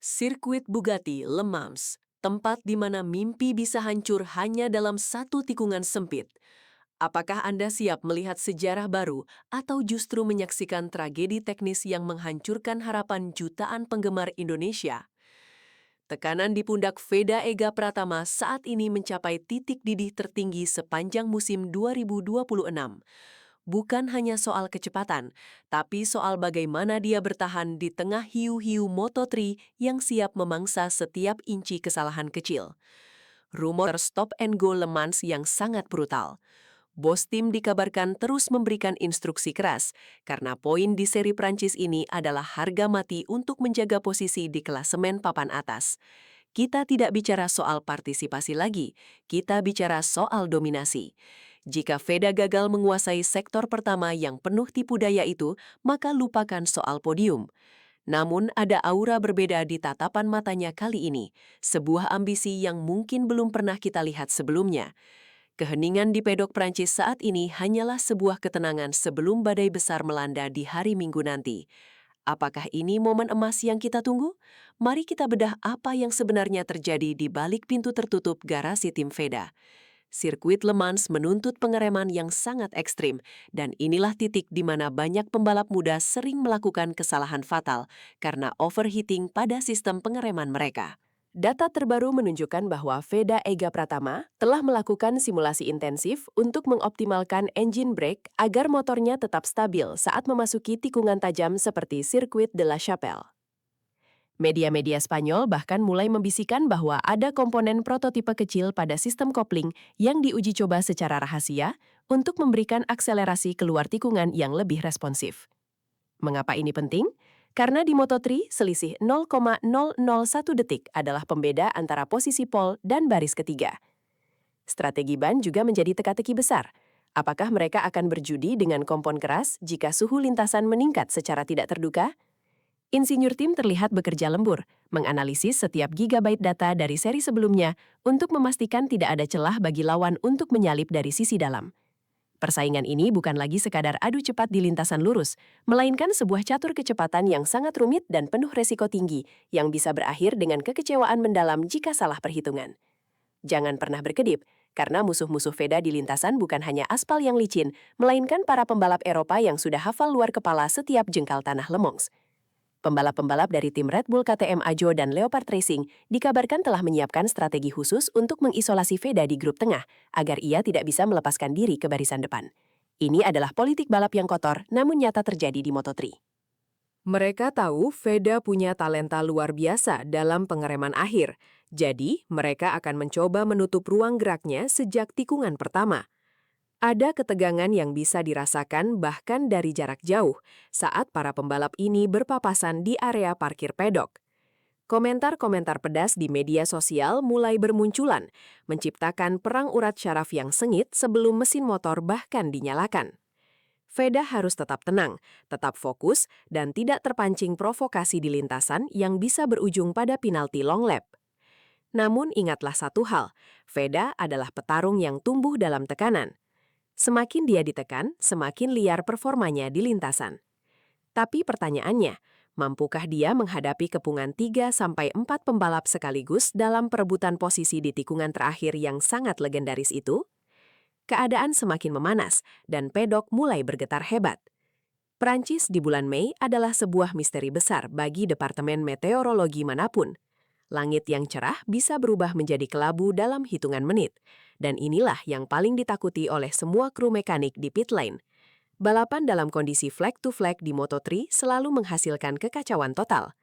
Sirkuit Bugatti Le Mans, tempat di mana mimpi bisa hancur hanya dalam satu tikungan sempit. Apakah Anda siap melihat sejarah baru atau justru menyaksikan tragedi teknis yang menghancurkan harapan jutaan penggemar Indonesia? Tekanan di pundak Veda Ega Pratama saat ini mencapai titik didih tertinggi sepanjang musim 2026. Bukan hanya soal kecepatan, tapi soal bagaimana dia bertahan di tengah hiu-hiu Moto3 yang siap memangsa setiap inci kesalahan kecil. Rumor stop and go Le Mans yang sangat brutal. Bos tim dikabarkan terus memberikan instruksi keras, karena poin di seri Prancis ini adalah harga mati untuk menjaga posisi di klasemen papan atas. Kita tidak bicara soal partisipasi lagi, kita bicara soal dominasi. Jika Veda gagal menguasai sektor pertama yang penuh tipu daya itu, maka lupakan soal podium. Namun ada aura berbeda di tatapan matanya kali ini, sebuah ambisi yang mungkin belum pernah kita lihat sebelumnya. Keheningan di pedok Prancis saat ini hanyalah sebuah ketenangan sebelum badai besar melanda di hari Minggu nanti. Apakah ini momen emas yang kita tunggu? Mari kita bedah apa yang sebenarnya terjadi di balik pintu tertutup garasi tim Veda. Sirkuit Le Mans menuntut pengereman yang sangat ekstrim, dan inilah titik di mana banyak pembalap muda sering melakukan kesalahan fatal karena overheating pada sistem pengereman mereka. Data terbaru menunjukkan bahwa Veda Ega Pratama telah melakukan simulasi intensif untuk mengoptimalkan engine brake agar motornya tetap stabil saat memasuki tikungan tajam seperti sirkuit de la Chapelle. Media-media Spanyol bahkan mulai membisikkan bahwa ada komponen prototipe kecil pada sistem kopling yang diuji coba secara rahasia untuk memberikan akselerasi keluar tikungan yang lebih responsif. Mengapa ini penting? Karena di Moto3, selisih 0,001 detik adalah pembeda antara posisi pole dan baris ketiga. Strategi ban juga menjadi teka-teki besar. Apakah mereka akan berjudi dengan kompon keras jika suhu lintasan meningkat secara tidak terduga? Insinyur tim terlihat bekerja lembur, menganalisis setiap gigabyte data dari seri sebelumnya untuk memastikan tidak ada celah bagi lawan untuk menyalip dari sisi dalam. Persaingan ini bukan lagi sekadar adu cepat di lintasan lurus, melainkan sebuah catur kecepatan yang sangat rumit dan penuh resiko tinggi yang bisa berakhir dengan kekecewaan mendalam jika salah perhitungan. Jangan pernah berkedip, karena musuh-musuh Veda di lintasan bukan hanya aspal yang licin, melainkan para pembalap Eropa yang sudah hafal luar kepala setiap jengkal tanah Le Mans. Pembalap-pembalap dari tim Red Bull KTM Ajo dan Leopard Racing dikabarkan telah menyiapkan strategi khusus untuk mengisolasi Veda di grup tengah, agar ia tidak bisa melepaskan diri ke barisan depan. Ini adalah politik balap yang kotor, namun nyata terjadi di Moto3. Mereka tahu Veda punya talenta luar biasa dalam pengereman akhir, jadi mereka akan mencoba menutup ruang geraknya sejak tikungan pertama. Ada ketegangan yang bisa dirasakan bahkan dari jarak jauh saat para pembalap ini berpapasan di area parkir pedok. Komentar-komentar pedas di media sosial mulai bermunculan, menciptakan perang urat syaraf yang sengit sebelum mesin motor bahkan dinyalakan. Veda harus tetap tenang, tetap fokus, dan tidak terpancing provokasi di lintasan yang bisa berujung pada penalti long lap. Namun ingatlah satu hal, Veda adalah petarung yang tumbuh dalam tekanan. Semakin dia ditekan, semakin liar performanya di lintasan. Tapi pertanyaannya, mampukah dia menghadapi kepungan 3-4 pembalap sekaligus dalam perebutan posisi di tikungan terakhir yang sangat legendaris itu? Keadaan semakin memanas dan pedok mulai bergetar hebat. Prancis di bulan Mei adalah sebuah misteri besar bagi Departemen Meteorologi manapun. Langit yang cerah bisa berubah menjadi kelabu dalam hitungan menit. Dan inilah yang paling ditakuti oleh semua kru mekanik di pit lane. Balapan dalam kondisi flag to flag di Moto3 selalu menghasilkan kekacauan total.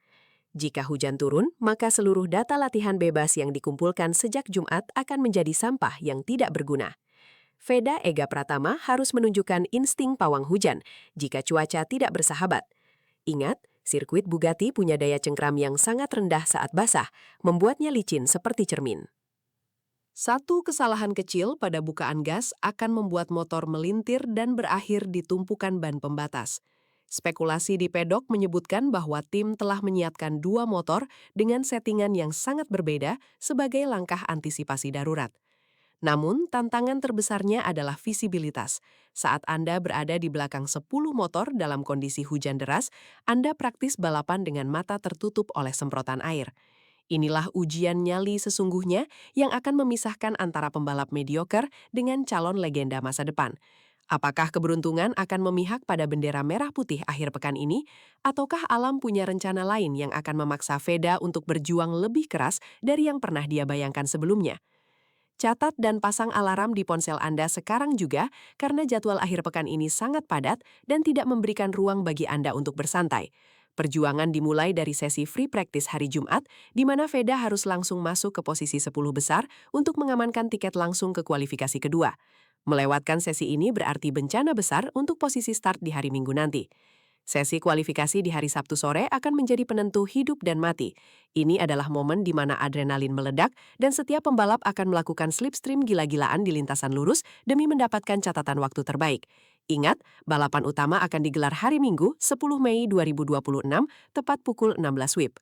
Jika hujan turun, maka seluruh data latihan bebas yang dikumpulkan sejak Jumat akan menjadi sampah yang tidak berguna. Veda Ega Pratama harus menunjukkan insting pawang hujan jika cuaca tidak bersahabat. Ingat, sirkuit Bugatti punya daya cengkram yang sangat rendah saat basah, membuatnya licin seperti cermin. Satu kesalahan kecil pada bukaan gas akan membuat motor melintir dan berakhir di tumpukan ban pembatas. Spekulasi di pedok menyebutkan bahwa tim telah menyiapkan 2 motor dengan settingan yang sangat berbeda sebagai langkah antisipasi darurat. Namun, tantangan terbesarnya adalah visibilitas. Saat Anda berada di belakang 10 motor dalam kondisi hujan deras, Anda praktis balapan dengan mata tertutup oleh semprotan air. Inilah ujian nyali sesungguhnya yang akan memisahkan antara pembalap mediocre dengan calon legenda masa depan. Apakah keberuntungan akan memihak pada bendera merah putih akhir pekan ini, ataukah alam punya rencana lain yang akan memaksa Veda untuk berjuang lebih keras dari yang pernah dia bayangkan sebelumnya? Catat dan pasang alarm di ponsel Anda sekarang juga karena jadwal akhir pekan ini sangat padat dan tidak memberikan ruang bagi Anda untuk bersantai. Perjuangan dimulai dari sesi free practice hari Jumat, di mana Veda harus langsung masuk ke posisi 10 besar untuk mengamankan tiket langsung ke kualifikasi kedua. Melewatkan sesi ini berarti bencana besar untuk posisi start di hari Minggu nanti. Sesi kualifikasi di hari Sabtu sore akan menjadi penentu hidup dan mati. Ini adalah momen di mana adrenalin meledak dan setiap pembalap akan melakukan slipstream gila-gilaan di lintasan lurus demi mendapatkan catatan waktu terbaik. Ingat, balapan utama akan digelar hari Minggu, 10 Mei 2026, tepat pukul 16 WIB.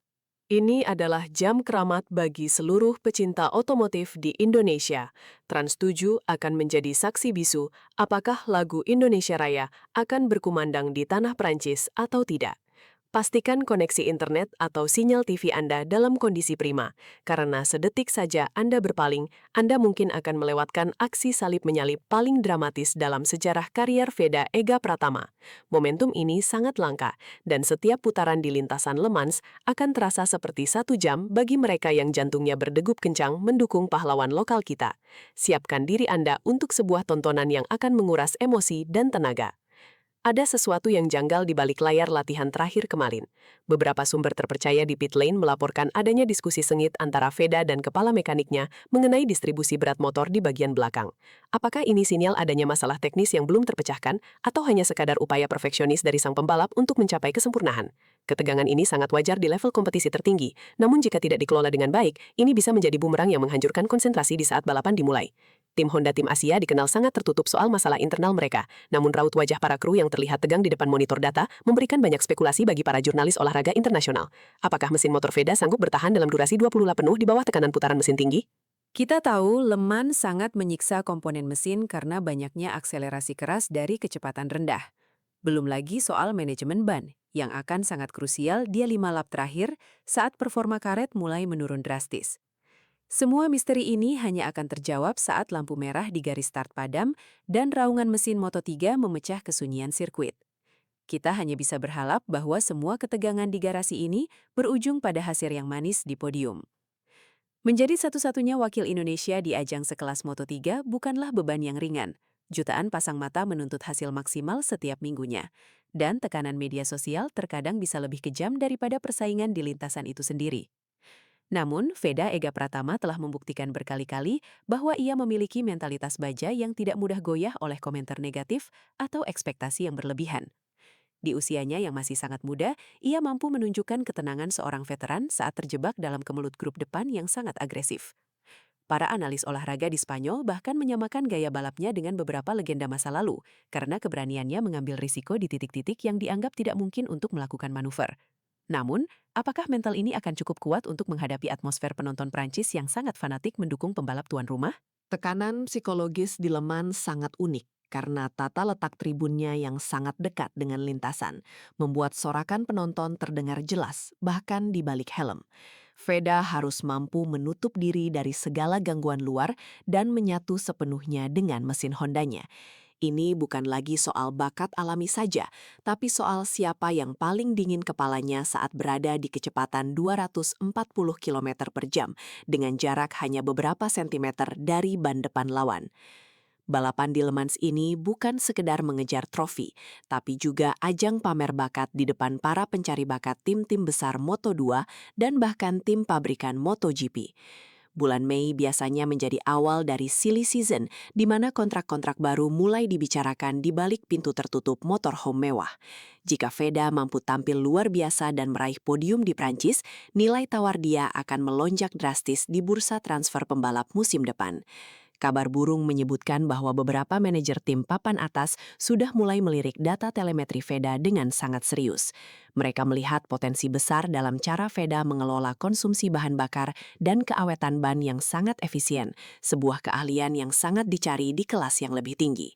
Ini adalah jam keramat bagi seluruh pecinta otomotif di Indonesia. Trans 7 akan menjadi saksi bisu apakah lagu Indonesia Raya akan berkumandang di tanah Prancis atau tidak. Pastikan koneksi internet atau sinyal TV Anda dalam kondisi prima, karena sedetik saja Anda berpaling, Anda mungkin akan melewatkan aksi salib menyalip paling dramatis dalam sejarah karier Veda Ega Pratama. Momentum ini sangat langka, dan setiap putaran di lintasan Le Mans akan terasa seperti 1 jam bagi mereka yang jantungnya berdegup kencang mendukung pahlawan lokal kita. Siapkan diri Anda untuk sebuah tontonan yang akan menguras emosi dan tenaga. Ada sesuatu yang janggal di balik layar latihan terakhir kemarin. Beberapa sumber terpercaya di pit lane melaporkan adanya diskusi sengit antara Veda dan kepala mekaniknya mengenai distribusi berat motor di bagian belakang. Apakah ini sinyal adanya masalah teknis yang belum terpecahkan, atau hanya sekadar upaya perfeksionis dari sang pembalap untuk mencapai kesempurnaan? Ketegangan ini sangat wajar di level kompetisi tertinggi, namun jika tidak dikelola dengan baik, ini bisa menjadi bumerang yang menghancurkan konsentrasi di saat balapan dimulai. Tim Honda Tim Asia dikenal sangat tertutup soal masalah internal mereka, namun raut wajah para kru yang terlihat tegang di depan monitor data memberikan banyak spekulasi bagi para jurnalis olahraga internasional. Apakah mesin motor Veda sanggup bertahan dalam durasi 20 lap penuh di bawah tekanan putaran mesin tinggi? Kita tahu Le Mans sangat menyiksa komponen mesin karena banyaknya akselerasi keras dari kecepatan rendah. Belum lagi soal manajemen ban, yang akan sangat krusial di 5 lap terakhir saat performa karet mulai menurun drastis. Semua misteri ini hanya akan terjawab saat lampu merah di garis start padam dan raungan mesin Moto3 memecah kesunyian sirkuit. Kita hanya bisa berharap bahwa semua ketegangan di garasi ini berujung pada hasil yang manis di podium. Menjadi satu-satunya wakil Indonesia di ajang sekelas Moto3 bukanlah beban yang ringan. Jutaan pasang mata menuntut hasil maksimal setiap minggunya. Dan tekanan media sosial terkadang bisa lebih kejam daripada persaingan di lintasan itu sendiri. Namun, Veda Ega Pratama telah membuktikan berkali-kali bahwa ia memiliki mentalitas baja yang tidak mudah goyah oleh komentar negatif atau ekspektasi yang berlebihan. Di usianya yang masih sangat muda, ia mampu menunjukkan ketenangan seorang veteran saat terjebak dalam kemelut grup depan yang sangat agresif. Para analis olahraga di Spanyol bahkan menyamakan gaya balapnya dengan beberapa legenda masa lalu, karena keberaniannya mengambil risiko di titik-titik yang dianggap tidak mungkin untuk melakukan manuver. Namun, apakah mental ini akan cukup kuat untuk menghadapi atmosfer penonton Prancis yang sangat fanatik mendukung pembalap tuan rumah? Tekanan psikologis di Le Mans sangat unik karena tata letak tribunnya yang sangat dekat dengan lintasan, membuat sorakan penonton terdengar jelas, bahkan di balik helm. Veda harus mampu menutup diri dari segala gangguan luar dan menyatu sepenuhnya dengan mesin Hondanya. Ini bukan lagi soal bakat alami saja, tapi soal siapa yang paling dingin kepalanya saat berada di kecepatan 240 km per jam dengan jarak hanya beberapa sentimeter dari ban depan lawan. Balapan di Le Mans ini bukan sekedar mengejar trofi, tapi juga ajang pamer bakat di depan para pencari bakat tim-tim besar Moto2 dan bahkan tim pabrikan MotoGP. Bulan Mei biasanya menjadi awal dari silly season, di mana kontrak-kontrak baru mulai dibicarakan di balik pintu tertutup motorhome mewah. Jika Veda mampu tampil luar biasa dan meraih podium di Prancis, nilai tawar dia akan melonjak drastis di bursa transfer pembalap musim depan. Kabar burung menyebutkan bahwa beberapa manajer tim papan atas sudah mulai melirik data telemetri Veda dengan sangat serius. Mereka melihat potensi besar dalam cara Veda mengelola konsumsi bahan bakar dan keawetan ban yang sangat efisien, sebuah keahlian yang sangat dicari di kelas yang lebih tinggi.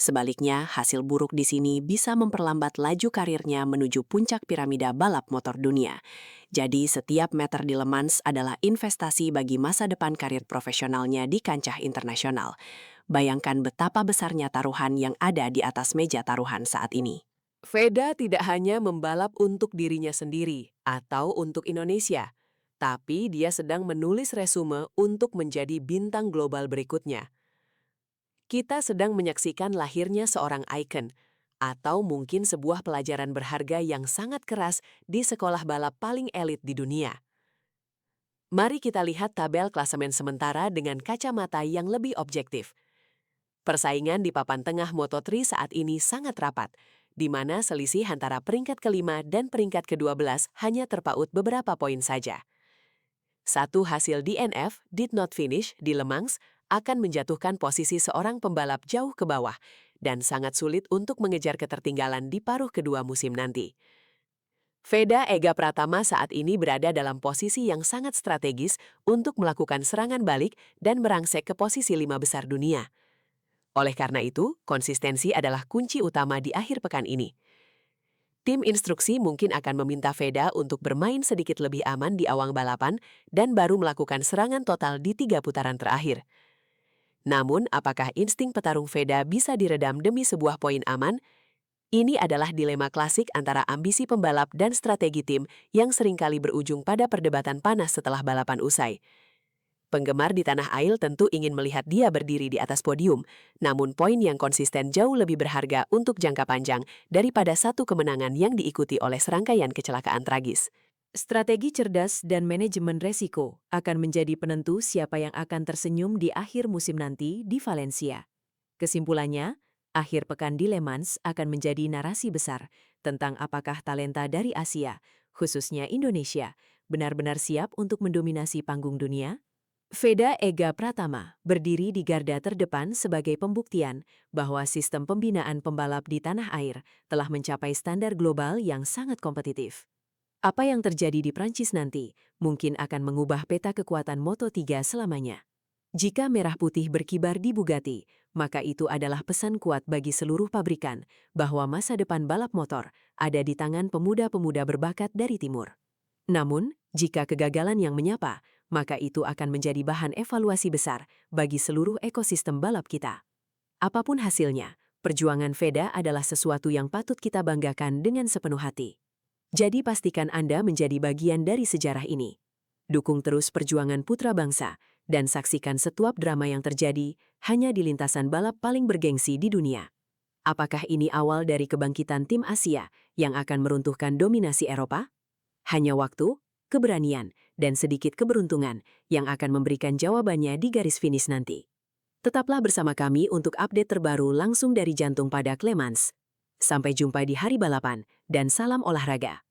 Sebaliknya, hasil buruk di sini bisa memperlambat laju karirnya menuju puncak piramida balap motor dunia. Jadi setiap meter di Le Mans adalah investasi bagi masa depan karir profesionalnya di kancah internasional. Bayangkan betapa besarnya taruhan yang ada di atas meja taruhan saat ini. Veda tidak hanya membalap untuk dirinya sendiri atau untuk Indonesia, tapi dia sedang menulis resume untuk menjadi bintang global berikutnya. Kita sedang menyaksikan lahirnya seorang ikon, atau mungkin sebuah pelajaran berharga yang sangat keras di sekolah balap paling elit di dunia. Mari kita lihat tabel klasemen sementara dengan kacamata yang lebih objektif. Persaingan di papan tengah Moto3 saat ini sangat rapat, di mana selisih antara peringkat kelima dan peringkat ke-12 hanya terpaut beberapa poin saja. Satu hasil DNF, did not finish, di Le Mans akan menjatuhkan posisi seorang pembalap jauh ke bawah dan sangat sulit untuk mengejar ketertinggalan di paruh kedua musim nanti. Veda Ega Pratama saat ini berada dalam posisi yang sangat strategis untuk melakukan serangan balik dan merangsek ke posisi 5 besar dunia. Oleh karena itu, konsistensi adalah kunci utama di akhir pekan ini. Tim instruksi mungkin akan meminta Veda untuk bermain sedikit lebih aman di awang balapan dan baru melakukan serangan total di 3 putaran terakhir. Namun, apakah insting petarung Veda bisa diredam demi sebuah poin aman? Ini adalah dilema klasik antara ambisi pembalap dan strategi tim yang seringkali berujung pada perdebatan panas setelah balapan usai. Penggemar di tanah air tentu ingin melihat dia berdiri di atas podium, namun poin yang konsisten jauh lebih berharga untuk jangka panjang daripada satu kemenangan yang diikuti oleh serangkaian kecelakaan tragis. Strategi cerdas dan manajemen resiko akan menjadi penentu siapa yang akan tersenyum di akhir musim nanti di Valencia. Kesimpulannya, akhir pekan di Le Mans akan menjadi narasi besar tentang apakah talenta dari Asia, khususnya Indonesia, benar-benar siap untuk mendominasi panggung dunia. Veda Ega Pratama berdiri di garda terdepan sebagai pembuktian bahwa sistem pembinaan pembalap di tanah air telah mencapai standar global yang sangat kompetitif. Apa yang terjadi di Prancis nanti mungkin akan mengubah peta kekuatan Moto3 selamanya. Jika merah putih berkibar di Bugatti, maka itu adalah pesan kuat bagi seluruh pabrikan bahwa masa depan balap motor ada di tangan pemuda-pemuda berbakat dari timur. Namun, jika kegagalan yang menyapa, maka itu akan menjadi bahan evaluasi besar bagi seluruh ekosistem balap kita. Apapun hasilnya, perjuangan Veda adalah sesuatu yang patut kita banggakan dengan sepenuh hati. Jadi pastikan Anda menjadi bagian dari sejarah ini. Dukung terus perjuangan putra bangsa dan saksikan setiap drama yang terjadi hanya di lintasan balap paling bergengsi di dunia. Apakah ini awal dari kebangkitan tim Asia yang akan meruntuhkan dominasi Eropa? Hanya waktu, keberanian, dan sedikit keberuntungan yang akan memberikan jawabannya di garis finish nanti. Tetaplah bersama kami untuk update terbaru langsung dari jantung padak Le Mans. Sampai jumpa di hari balapan, dan salam olahraga.